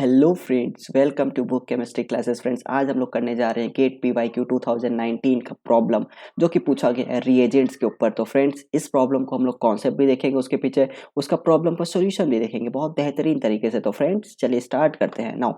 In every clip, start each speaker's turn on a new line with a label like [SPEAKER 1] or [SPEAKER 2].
[SPEAKER 1] Hello friends, welcome to book chemistry classes. Friends, आज हम लोग करने जा रहे हैं गेट PYQ 2019 का प्रॉब्लम जो कि पूछा गया है रिएजेंट्स के ऊपर। तो फ्रेंड्स, इस प्रॉब्लम को हम लोग कॉन्सेप्ट भी देखेंगे, उसके पीछे उसका प्रॉब्लम का सॉल्यूशन भी देखेंगे बहुत बेहतरीन तरीके से। तो फ्रेंड्स, चलिए स्टार्ट करते हैं। नाउ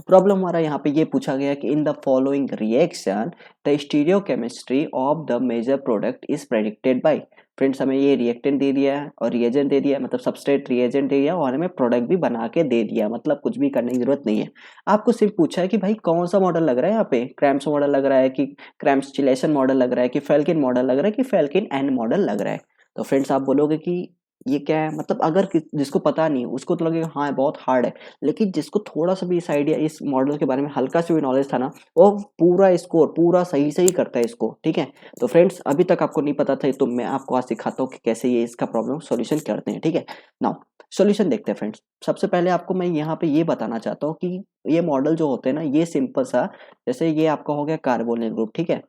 [SPEAKER 1] प्रॉब्लम हमारा यहाँ पे ये पूछा गया कि in the following reaction the stereochemistry of the major product is predicted by. Friends, हमें ये रिएक्टेंट दे दिया है और रिएजेंट दे दिया है, मतलब सबस्ट्रेट रिएजेंट दे दिया और हमें प्रोडक्ट भी बना के दे दिया, मतलब कुछ भी करने की जरूरत नहीं है। आपको सिर्फ पूछा है कि भाई कौन सा मॉडल लग रहा है, यहाँ पे क्रैम्स मॉडल लग रहा है कि क्रैम्स चिलेशन मॉडल लग रहा है कि फेल्किन मॉडल लग रहा है कि फेल्किन एन मॉडल लग रहा है। तो फ्रेंड्स, आप बोलोगे कि ये क्या है, मतलब अगर जिसको पता नहीं उसको तो लगेगा हाँ बहुत हार्ड है, लेकिन जिसको थोड़ा सा भी इस आइडिया इस मॉडल के बारे में हल्का सा भी नॉलेज था ना, वो पूरा स्कोर पूरा सही से ही करता है इसको। ठीक है, तो फ्रेंड्स अभी तक आपको नहीं पता था तो मैं आपको आज सिखाता हूँ कि कैसे ये इसका प्रॉब्लम सॉल्यूशन करते हैं। ठीक है, नाउ सॉल्यूशन देखते हैं फ्रेंड्स। सबसे पहले आपको मैं यहाँ पे ये बताना चाहता हूँ कि ये मॉडल जो होते हैं ना, ये सिंपल सा, जैसे ये आपका हो गया कार्बोनिल ग्रुप। ठीक है,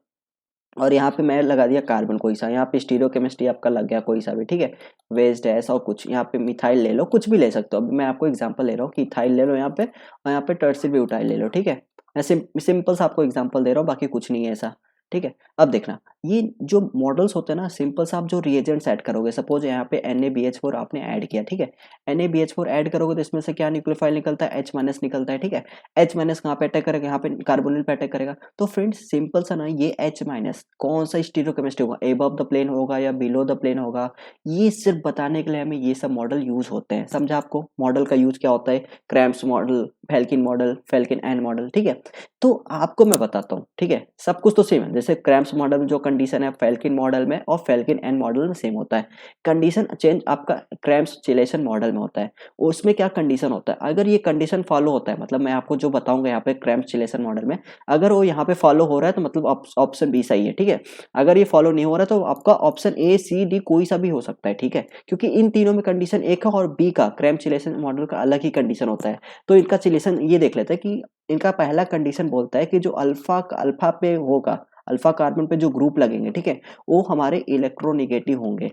[SPEAKER 1] और यहाँ पे मैं लगा दिया कार्बन कोई सा, यहाँ पे स्टीरियोकेमिस्ट्री आपका लग गया कोई सा भी। ठीक है, वेस्ट डैश और कुछ यहाँ पे मिथाइल ले लो, कुछ भी ले सकते हो। अभी मैं आपको एग्जांपल ले रहा हूँ कि इथाइल ले लो यहाँ पे, और यहाँ पे टर्सिल ब्यूटाइल ले लो। ठीक है, मैं सिंपल सा आपको एग्जांपल दे रहा हूँ, बाकी कुछ नहीं है ऐसा। ठीक है, अब देखना ये जो मॉडल्स होते हैं ना, सिंपल सा आप जो रिएजेंट्स ऐड करोगे, सपोज यहाँ पे NaBH4 आपने ऐड किया। ठीक है, NaBH4 ऐड करोगे तो इसमें से क्या न्यूक्लियोफाइल निकलता है, H- निकलता है। ठीक है, H- कहाँ पे अटैक करेगा, यहाँ पे कार्बोनिल पे अटैक करेगा। तो फ्रेंड्स सिंपल सा ना, ये H- कौन सा स्टीरियोकेमिस्ट्री होगा, एबव द प्लेन होगा या बिलो द प्लेन होगा, ये सिर्फ बताने के लिए हमें ये सब मॉडल यूज होते हैं। समझा आपको मॉडल का यूज क्या होता है, Cram's model, Felkin model, Felkin Anh model. ठीक है, तो आपको मैं बताता हूँ। ठीक है, सब कुछ तो सेम है, जैसे क्रैम्स मॉडल में जो कंडीशन है फेल्किन मॉडल में और फेल्किन एन मॉडल में सेम होता है। कंडीशन चेंज आपका क्रैम्स चिलेशन मॉडल में होता है, उसमें क्या कंडीशन होता है, अगर ये कंडीशन फॉलो होता है, मतलब मैं आपको जो बताऊंगा यहाँ पे क्रैम्स चिलेशन मॉडल में, अगर वो यहाँ पे फॉलो हो रहा है तो मतलब ऑप्शन बी सही है। ठीक है, अगर ये फॉलो नहीं हो रहा है तो आपका ऑप्शन A C D कोई सा भी हो सकता है। ठीक है, क्योंकि इन तीनों में कंडीशन एक है और बी का क्रैम्स चिलेशन मॉडल का अलग ही कंडीशन होता है। तो इनका चिलेशन ये देख लेते हैं कि इनका पहला कंडीशन बोलता है कि जो अल्फा पे होगा, अल्फा कार्बन पे जो ग्रुप लगेंगे, ठीक है, वो हमारे इलेक्ट्रोनेगेटिव होंगे,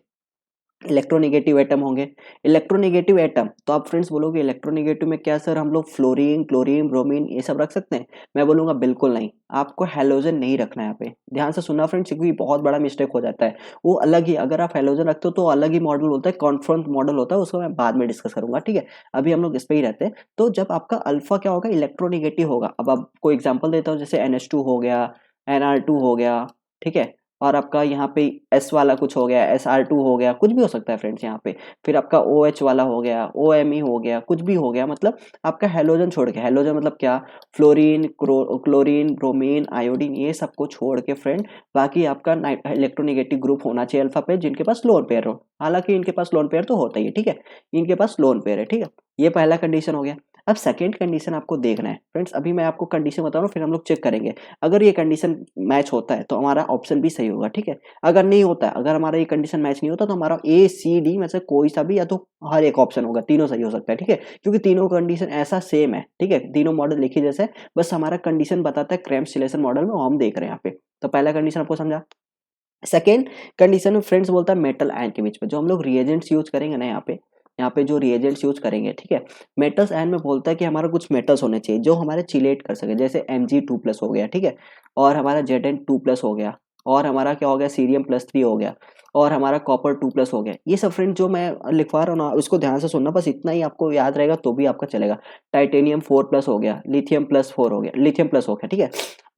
[SPEAKER 1] इलेक्ट्रोनेगेटिव एटम होंगे। इलेक्ट्रोनेगेटिव एटम, तो आप फ्रेंड्स बोलोगे इलेक्ट्रोनेगेटिव में क्या सर हम लोग फ्लोरीन, क्लोरीन, ब्रोमीन ये सब रख सकते हैं? मैं बोलूंगा बिल्कुल नहीं, आपको हेलोजन नहीं रखना है यहाँ पे। ध्यान से सुनना फ्रेंड्स, क्योंकि बहुत बड़ा मिस्टेक हो जाता है। वो अलग ही, अगर आप हेलोजन रखते हो तो अलग ही मॉडल होता है, कॉन्फ्रंट मॉडल होता है, उसको मैं बाद में डिस्कस करूंगा। ठीक है, अभी हम लोग इस पे ही रहते हैं। तो जब आपका अल्फा क्या होगा, इलेक्ट्रोनेगेटिव होगा। अब आपको एग्जाम्पल देता हूँ, जैसे NH2 हो गया, Nr2 हो गया। ठीक है, और आपका यहाँ पे S वाला कुछ हो गया, SR2 हो गया, कुछ भी हो सकता है फ्रेंड्स यहाँ पे। फिर आपका OH वाला हो गया, OMe हो गया, कुछ भी हो गया, मतलब आपका हेलोजन छोड़ के, हेलोजन मतलब क्या, फ्लोरीन, क्लोरीन, ब्रोमीन, आयोडीन, ये सबको छोड़ के फ्रेंड, बाकी आपका इलेक्ट्रोनेगेटिव ग्रुप होना चाहिए अल्फा पे, जिनके पास लोन पेयर हो। हालांकि इनके पास लोन पेयर तो होता ही है। ठीक है, इनके पास लोन पेयर है। ठीक है, ये पहला कंडीशन हो गया। अब सेकेंड कंडीशन आपको देखना है फ्रेंड्स, अभी मैं आपको कंडीशन बता रहा हूँ, फिर हम लोग चेक करेंगे। अगर ये कंडीशन मैच होता है तो हमारा ऑप्शन भी सही होगा। ठीक है, अगर नहीं होता है, अगर हमारा ये कंडीशन मैच नहीं होता तो हमारा A C D में से कोई सा भी या तो हर एक ऑप्शन होगा, तीनों सही हो सकता है। ठीक है, क्योंकि तीनों कंडीशन ऐसा सेम है। ठीक है, तीनों मॉडल लिखे जैसे, बस हमारा कंडीशन बताता है क्रैम्स चिलेशन मॉडल में, वो हम देख रहे हैं यहाँ पे। तो पहला कंडीशन आपको समझा। सेकेंड कंडीशन में फ्रेंड्स बोलता है मेटल आयन के बीच में जो हम लोग रिएजेंट्स यूज करेंगे ना, यहाँ पे जो रिएजेंट्स यूज करेंगे, ठीक है, मेटल्स आयन में बोलता है कि हमारा कुछ मेटल्स होने चाहिए जो हमारे चिलेट कर सके, जैसे Mg2+ हो गया। ठीक है, और हमारा Zn2+ हो गया, और हमारा क्या हो गया, Cerium+3 हो गया, और हमारा Copper 2+ हो गया। ये सब फ्रेंड जो मैं लिखवा रहा हूँ ना, उसको ध्यान से सुनना, बस इतना ही आपको याद रहेगा तो भी आपका चलेगा। Titanium 4+ हो गया, Lithium+4 हो गया, Lithium+ हो गया। ठीक है,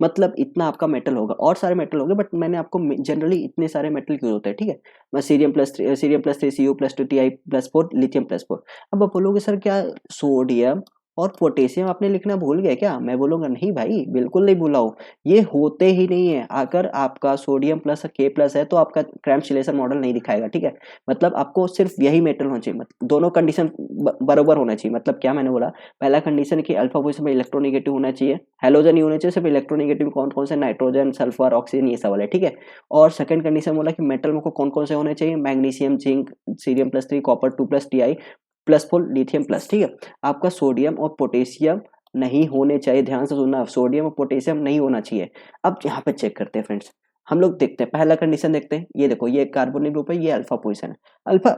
[SPEAKER 1] मतलब इतना आपका मेटल होगा, और सारे मेटल होंगे, बट मैंने आपको जनरली इतने सारे मेटल क्यों होते हैं। ठीक है, मैं Cerium+3 Cu+2 Ti+4 Lithium+4। अब आप बोलोगे सर क्या सोडियम और पोटेशियम आपने लिखना भूल गए क्या? मैं बोलूंगा नहीं भाई, बिल्कुल नहीं भूला हूँ, ये होते ही नहीं है। अगर आपका सोडियम+K+ है तो आपका क्रैम्स मॉडल नहीं दिखाएगा। ठीक है, मतलब आपको सिर्फ यही मेटल होना चाहिए, दोनों कंडीशन बराबर होना चाहिए। मतलब क्या मैंने बोला, पहला कंडीशन कि अल्फा पोजीशन में इलेक्ट्रोनेगेटिव होना चाहिए, हेलोजन ही होने चाहिए, सिर्फ इलेक्ट्रोनेगेटिव कौन कौन से, नाइट्रोजन, सल्फर, ऑक्सीजन, ये सब वाले। ठीक है, और सेकंड कंडीशन बोला कि मेटल में को कौन कौन से होने चाहिए, magnesium, zinc, Cerium+3, Copper 2+Ti+4 Lithium+। ठीक है, आपका सोडियम और पोटेशियम नहीं होने चाहिए। ध्यान से सुनना, सोडियम और पोटेशियम नहीं होना चाहिए। अब यहाँ पे चेक करते हैं फ्रेंड्स, हम लोग देखते हैं पहला कंडीशन देखते हैं। ये देखो, ये कार्बोनिल ग्रुप है, ये अल्फा पोजीशन है। अल्फा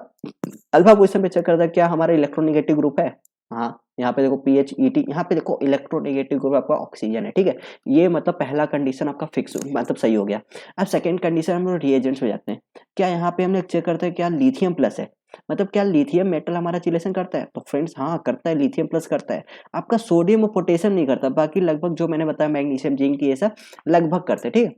[SPEAKER 1] अल्फा पोजीशन पे चेक करता है क्या हमारा इलेक्ट्रोनेगेटिव ग्रुप है। हाँ, यहाँ पे देखो PHET, यहाँ पे देखो इलेक्ट्रोनेगेटिव ग्रुप आपका ऑक्सीजन है, ठीक है। ये मतलब पहला कंडीशन आपका फिक्स मतलब सही हो गया। अब सेकंड कंडीशन हम लोग रिएजेंट्स में जाते हैं। क्या यहाँ पे हम लोग चेक करते हैं क्या लिथियम प्लस है, मतलब क्या लिथियम मेटल हमारा चिलेशन करता है, तो फ्रेंड्स हाँ करता है, लिथियम प्लस करता है। आपका सोडियम और पोटेशियम नहीं करता, बाकी लगभग जो मैंने बताया मैग्नीशियम जिंक ये सब लगभग करते हैं, ठीक है।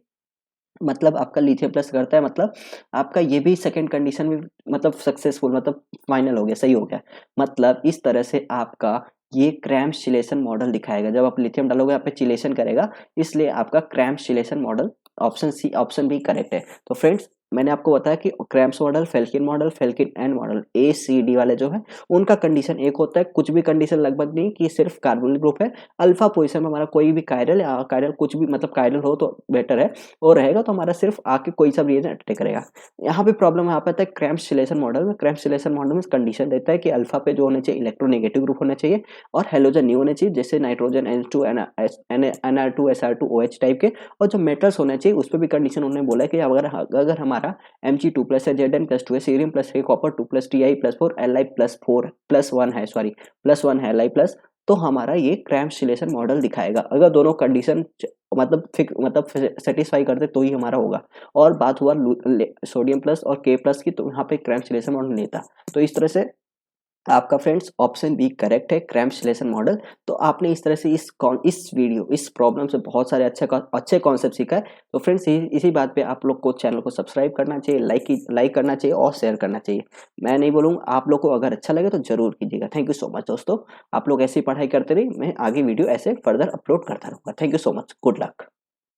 [SPEAKER 1] मतलब आपका लिथियम प्लस करता है, मतलब आपका ये भी सेकंड कंडीशन में मतलब सक्सेसफुल मतलब फाइनल हो गया, सही हो गया। मतलब इस तरह से आपका ये क्रैम्स चिलेशन मॉडल दिखाएगा। जब आप लिथियम डालोगे यहाँ पे चिलेशन करेगा, इसलिए आपका Cram's chelation model option C option B correct है। तो फ्रेंड्स मैंने आपको बताया कि Cram's model, Felkin Anh model ACD वाले जो है उनका कंडीशन एक होता है, कुछ भी कंडीशन लगभग नहीं कि सिर्फ कार्बोनिल ग्रुप है। अल्फा पोजीशन में हमारा कोई भी कायरल या कायरल कुछ भी मतलब कायरल हो तो बेटर है, वो रहेगा तो हमारा सिर्फ आके कोई सा रिएजेंट अटैक करेगा। यहाँ पे प्रॉब्लम यहाँ पे आता है क्रैम्स चिलेशन मॉडल में। क्रैम्स चिलेशन मॉडल में कंडीशन देता है कि अल्फा पे जो होने चाहिए इलेक्ट्रोनेगेटिव ग्रुप होना चाहिए और हेलोजन नहीं होने चाहिए, जैसे nitrogen N2 Nr2 Sr2 OH type के। और जो मेटल्स होने चाहिए उस पर भी कंडीशन उन्होंने बोला कि अगर हमारा Mg2+ है, Zn+2 है, सीरियम प्लस है, कॉपर 2+ Ti+4 Li+4+1 है, सॉरी +1 है Li+, तो हमारा ये क्रैम्स चिलेशन मॉडल दिखाएगा। अगर दोनों कंडीशन मतलब मतलब सेटिस्फाई करते तो ही हमारा होगा। और बात हुआ सोडियम प्लस और K+ की, तो यहाँ पे क्रैम्स चिलेशन मॉडल नहीं था। तो इस तरह से आपका फ्रेंड्स ऑप्शन बी करेक्ट है, क्रैम्स चिलेशन मॉडल। तो आपने इस तरह से इस वीडियो इस प्रॉब्लम से बहुत सारे अच्छे कॉन्सेप्ट सीखा है। तो फ्रेंड्स इसी बात पे आप लोग को चैनल को सब्सक्राइब करना चाहिए, लाइक करना चाहिए और शेयर करना चाहिए। मैं नहीं बोलूँगा, आप लोग को अगर अच्छा लगे तो जरूर कीजिएगा। थैंक यू सो मच दोस्तों, आप लोग ऐसी पढ़ाई करते रहिए, मैं आगे वीडियो ऐसे फर्दर अपलोड करता रहूँगा। Thank you so much, good luck.